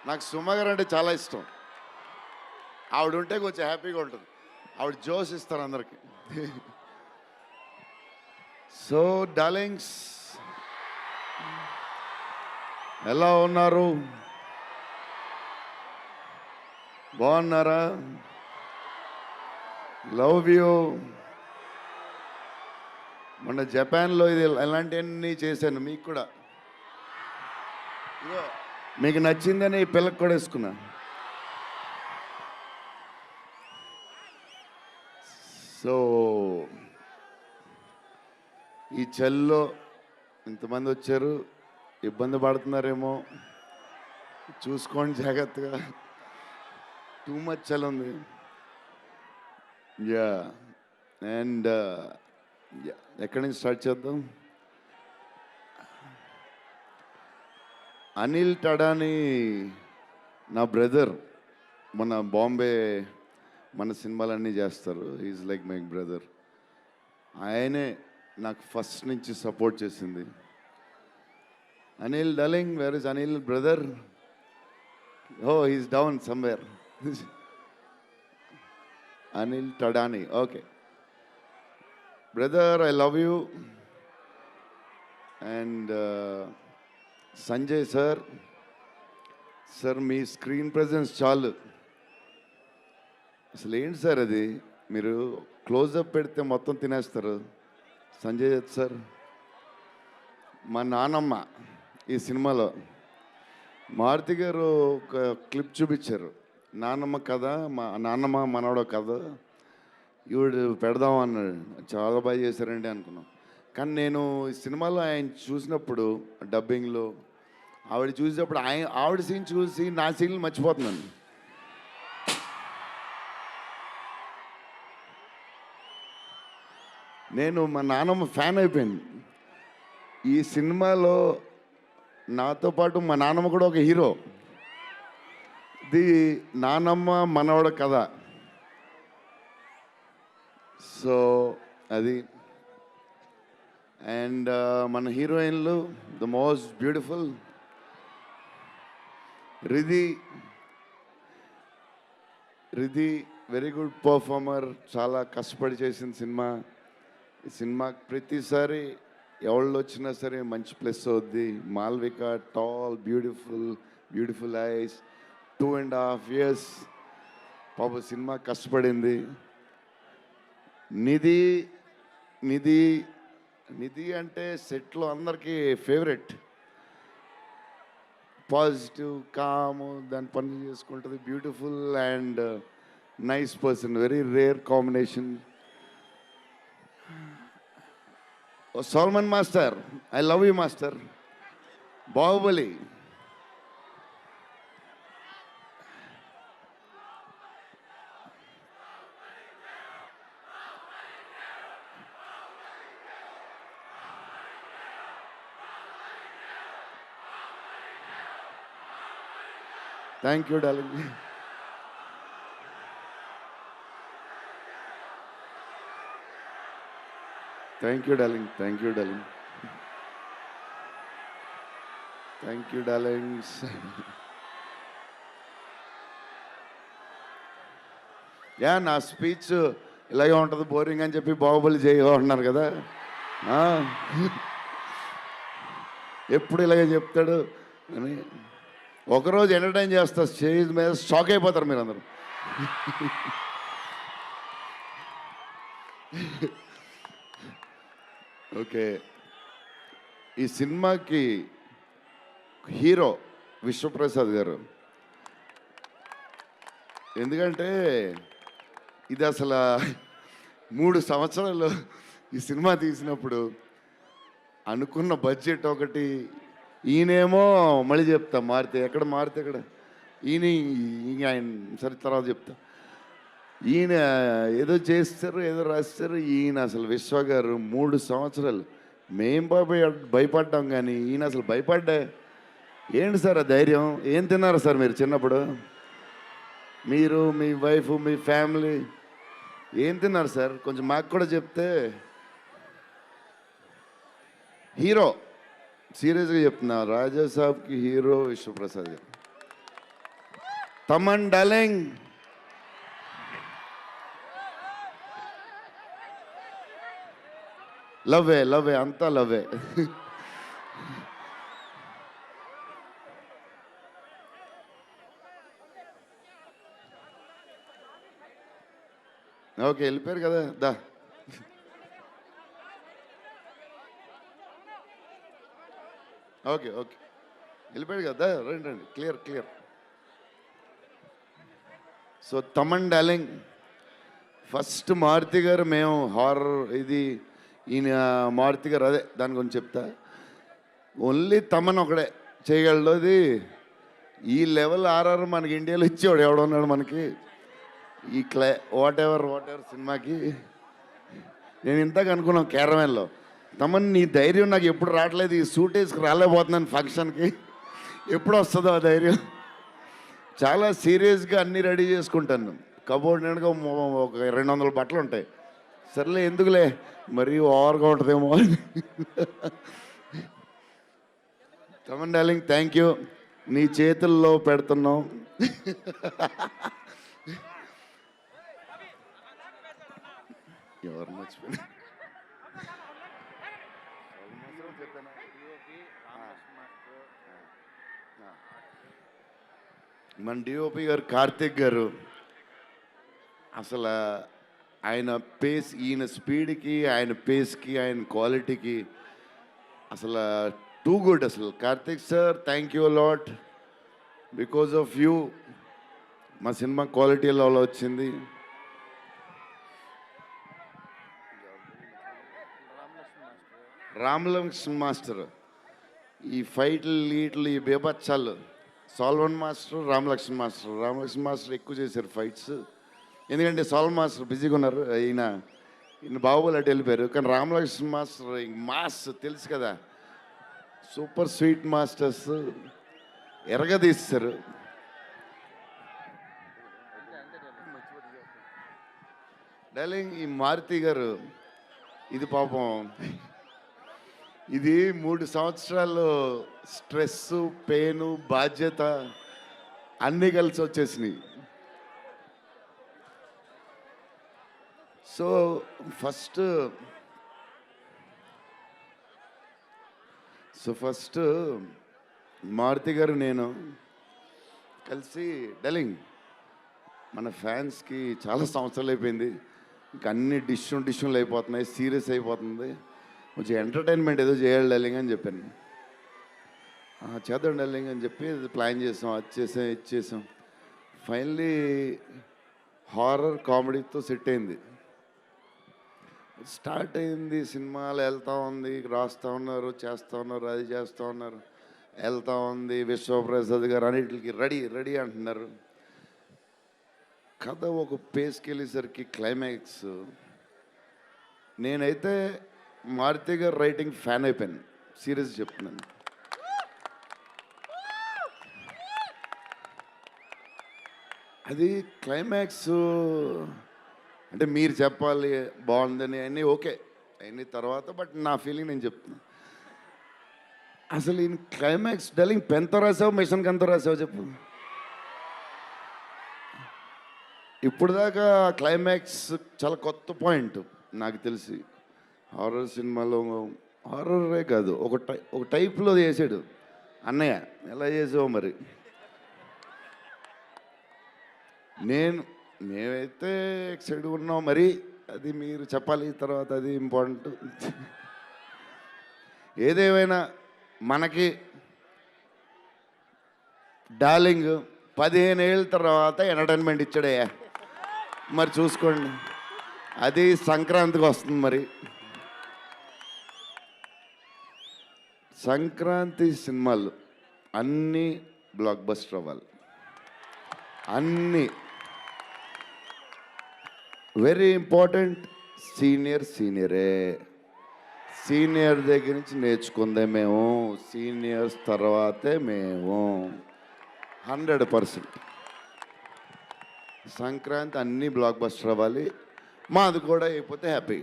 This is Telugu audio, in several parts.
నాకు సుమ గారు అంటే చాలా ఇష్టం. ఆవిడ ఉంటే కొంచెం హ్యాపీగా ఉంటుంది. ఆవిడ జోష్ ఇస్తారు అందరికి. సో డార్లింగ్స్, ఎలా ఉన్నారు? బాగున్నారా? Love you. మొన్న జపాన్లో ఇది ఎలాంటివన్నీ చేశాను మీకు కూడా. ఇదిగో మీకు నచ్చిందని ఈ పిల్లకి కూడా వేసుకున్నా. సో ఈ చలిలో ఇంతమంది వచ్చారు, ఇబ్బంది పడుతున్నారేమో, చూసుకోండి జాగ్రత్తగా. టూ మచ్ చలి ఉంది. యా అండ్ ఎక్కడి నుంచి స్టార్ట్ చేద్దాం? అనిల్ టడాని నా బ్రదర్. మన బాంబే మన సినిమాలన్నీ చేస్తారు. Is like my brother. ఆయనే నాకు ఫస్ట్ నుంచి సపోర్ట్ చేసింది. Anil darling, where is Anil brother? Oh he's down somewhere. Anil Thadani, okay brother, I love you. And Sanjay sir, sir మీ స్క్రీన్ ప్రెజెన్స్ చాలు. అసలు ఏంటి సార్ అది? మీరు క్లోజప్ పెడితే మొత్తం తినేస్తారు. సంజయ్ దత్ సార్, మా నానమ్మ ఈ సినిమాలో మారుతి గారు ఒక క్లిప్ చూపించారు. నాన్నమ్మ కథ, మా నాన్నమ్మ మనవడో కథ, ఈవిడు పెడదాం అన్నాడు. చాలా బాగా చేశారండి అనుకున్నాం. కానీ నేను ఈ సినిమాలో ఆయన చూసినప్పుడు డబ్బింగ్లో ఆవిడ చూసినప్పుడు ఆవిడ సీన్ చూసి నా సీన్లు మర్చిపోతున్నాను. నేను మా నాన్నమ్మ ఫ్యాన్ అయిపోయాను. ఈ సినిమాలో నాతో పాటు మా నాన్నమ్మ కూడా ఒక హీరో. ఇది నానమ్మ మనవడ కథ. సో అది. అండ్ మన హీరోయిన్లు the most beautiful Riddhi. Very good performer. చాలా కష్టపడి చేసిన సినిమా. ఈ సినిమాకి ప్రతిసారి ఎవళ్ళు వచ్చినా సరే మంచి ప్లస్ అవుద్ది. Malvika, tall, beautiful eyes, 2.5 years పాప సినిమా కష్టపడింది. నిధి అంటే సెట్లో అందరికీ ఫేవరెట్. పాజిటివ్, కాము, దాని పని చేసుకుంటుంది. Beautiful and nice person. Very rare combination. Salman master, I love you master. Baahubali, thank you darling. Thank you darling. Darlings. Yeah, నా స్పీచ్ ఇలాగే ఉంటుంది, బోరింగ్ అని చెప్పి బాహుబలి చేయమంటున్నారు కదా. ఎప్పుడు ఇలాగే చెప్తాడు అని ఒకరోజు ఎంటర్టైన్ చేస్తా. స్టేజ్ మీద షాక్ అయిపోతారు మీరు అందరూ. ఓకే, ఈ సినిమాకి హీరో విశ్వప్రసాద్ గారు. ఎందుకంటే ఇది అసలు 3 సంవత్సరాలు ఈ సినిమా తీసినప్పుడు అనుకున్న బడ్జెట్ ఒకటి. ఈయనేమో మళ్ళీ చెప్తా మారితే ఎక్కడ ఆయన సరే తర్వాత చెప్తా. ఈయన ఏదో చేస్తారు, ఏదో రాస్తారు. ఈయన అసలు విశ్వ గారు 3 సంవత్సరాలు మేం భయపడ్డాం, కానీ ఈయన అసలు భయపడ్డా. ఏంటి సార్ ఆ ధైర్యం? ఏం తిన్నారు సార్ మీరు చిన్నప్పుడు? మీరు, మీ వైఫ్, మీ ఫ్యామిలీ ఏం తిన్నారు సార్? కొంచెం మాకు కూడా చెప్తే. హీరో, సీరియస్గా చెప్తున్నా, రాజా సాబ్కి హీరో విశ్వప్రసాద్ గారు. తమన్ డార్లింగ్, లవ్వే అంతా లవ్వే. ఓకే, వెళ్ళిపోయారు కదా, దా. ఓకే వెళ్ళిపోయాడు కదా, రండి clear. So Thaman darling, first Maruthi గారు, మేము హారర్ ఇది ఈయన మారుతి గారు, అదే దాని గురించి చెప్తా. ఓన్లీ తమన్ ఒకడే చేయగలడు అది. ఈ లెవెల్ ఆర్ఆర్ మనకి ఇండియాలో ఇచ్చేవాడు ఎవడున్నాడు మనకి ఈ వాట్ ఎవర్ సినిమాకి. నేను ఇంతకు అనుకున్నాను క్యారవాన్లో, తమన్ నీ ధైర్యం నాకు ఎప్పుడు రావట్లేదు, ఈ సూట్ వేసుకు రాలేకపోతున్నాను ఫంక్షన్కి, ఎప్పుడు వస్తుందో ఆ ధైర్యం. చాలా సీరియస్గా అన్నీ రెడీ చేసుకుంటాను. కబోర్డ్ నిండుగా ఒక 200 బట్టలు ఉంటాయి. సర్లే ఎందుకులే మరీ ఓవర్గా ఉంటుందేమో. తమన్ డార్లింగ్, థ్యాంక్ యూ, నీ చేతుల్లో పెడుతున్నాం. ఎవరు మర్చిపోయినా మన డిఓపి గారు కార్తిక్ గారు, అసలు ఆయన పేస్, ఈయన స్పీడ్కి, ఆయన పేస్కి, ఆయన క్వాలిటీకి అసలు టూ గుడ్. అసలు Karthik sir, thank you lot. Because of you మా సినిమా క్వాలిటీ లెవెల్ వచ్చింది. రామలక్ష్మణ్ మాస్టర్ ఈ ఫైట్లు వీటిలు ఈ బేబచ్చాలు, సాల్వన్ మాస్టర్, రామలక్ష్మణ్ మాస్టర్ ఎక్కువ చేశారు ఫైట్స్. ఎందుకంటే సాల్వన్ మాస్టర్ బిజీగా ఉన్నారు, ఈయన బాహుబలి అటు వెళ్ళిపోయారు. కానీ రామలక్ష్మణ్ మాస్టర్ మాస్ తెలుసు కదా, సూపర్ స్వీట్ మాస్టర్స్ ఎరగదీస్తారు. డార్లింగ్, ఈ మారుతి గారు ఇది పాపం, ఇది 3 సంవత్సరాలు స్ట్రెస్, పెయిన్, బాధ్యత అన్నీ కలిసి వచ్చేసినాయి. సో ఫస్ట్ మారుతి గారు నేను కలిసి, డార్లింగ్ మన ఫ్యాన్స్కి చాలా సంవత్సరాలు అయిపోయింది, ఇంకా అన్ని డిష్యూలు అయిపోతున్నాయి, సీరియస్ అయిపోతుంది, కొంచెం ఎంటర్టైన్మెంట్ ఏదో చేయాలి డార్లింగ్ అని చెప్పాను. చేద్దాం డార్లింగ్ అని చెప్పి ప్లాన్ చేసాం, అది చేసాం. ఫైనలీ హారర్ కామెడీతో సెట్ అయింది. స్టార్ట్ అయింది, సినిమాలు వెళ్తూ ఉంది, రాస్తూ ఉన్నారు, చేస్తూ ఉన్నారు, అది చేస్తూ ఉన్నారు, వెళ్తూ ఉంది. విశ్వప్రసాద్ గారు అన్నిటికి రెడీ అంటున్నారు. కథ ఒక పేస్కి వెళ్ళేసరికి క్లైమాక్స్, నేనైతే మారుతి గారు రైటింగ్ ఫ్యాన్ అయిపోయాను, సీరియస్ చెప్తున్నాను. అది క్లైమాక్స్ అంటే మీరు చెప్పాలి బాగుందని అన్నీ ఓకే అన్ని తర్వాత, బట్ నా ఫీలింగ్ నేను చెప్తున్నా. అసలు ఈ క్లైమాక్స్ డార్లింగ్ పెన్తో రాసావు, మిషన్కి ఎంతో రాసావు చెప్పు. ఇప్పుడు దాకా క్లైమాక్స్ చాలా కొత్త పాయింట్ నాకు తెలిసి. హారర్ సినిమాలో హారరే కాదు, ఒక టైప్లో చేసాడు అన్నయ్య. ఎలా చేసావు మరి? మేమైతే ఎక్సైడ్గా ఉన్నాం, మరి అది మీరు చెప్పాలి తర్వాత, అది ఇంపార్టెంట్. ఏదేమైనా మనకి డార్లింగ్ 15 ఏళ్ళ తర్వాత ఎంటర్టైన్మెంట్ ఇచ్చాడయ్యా, మరి చూసుకోండి. అది సంక్రాంతికి వస్తుంది. మరి సంక్రాంతి సినిమాలు అన్నీ బ్లాక్ బస్టర్ అవ్వాలి, అన్నీ. Very important, సీనియరే. సీనియర్ దగ్గర నుంచి నేర్చుకుందే మేము, సీనియర్స్ తర్వాతే మేము. 100% సంక్రాంతి అన్నీ బ్లాక్ బస్టర్ అవ్వాలి, మాది కూడా అయిపోతే happy.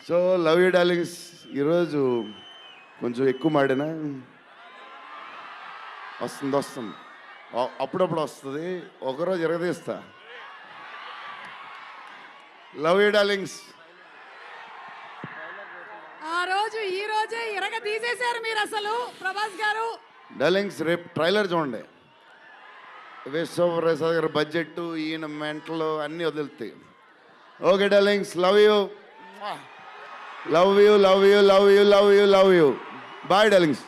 So love you darlings. ఈరోజు కొంచెం ఎక్కువ మాడినా వస్తుంది అప్పుడప్పుడు వస్తుంది, ఒకరోజు ఎరగదీస్తా. Love you darlings. ఆ రోజు ఈ రోజే ఇరగ తీసేశారు మీరు అసలు ప్రభాస్ గారు. డార్లింగ్స్ రేపు ట్రైలర్ చూడండి. విశ్వప్రసాద్ గారి బడ్జెట్, ఈయన మెంటలు అన్నీ వదులుతాయి. Okay darlings, love you love you love you love you love you love you. Bye darlings.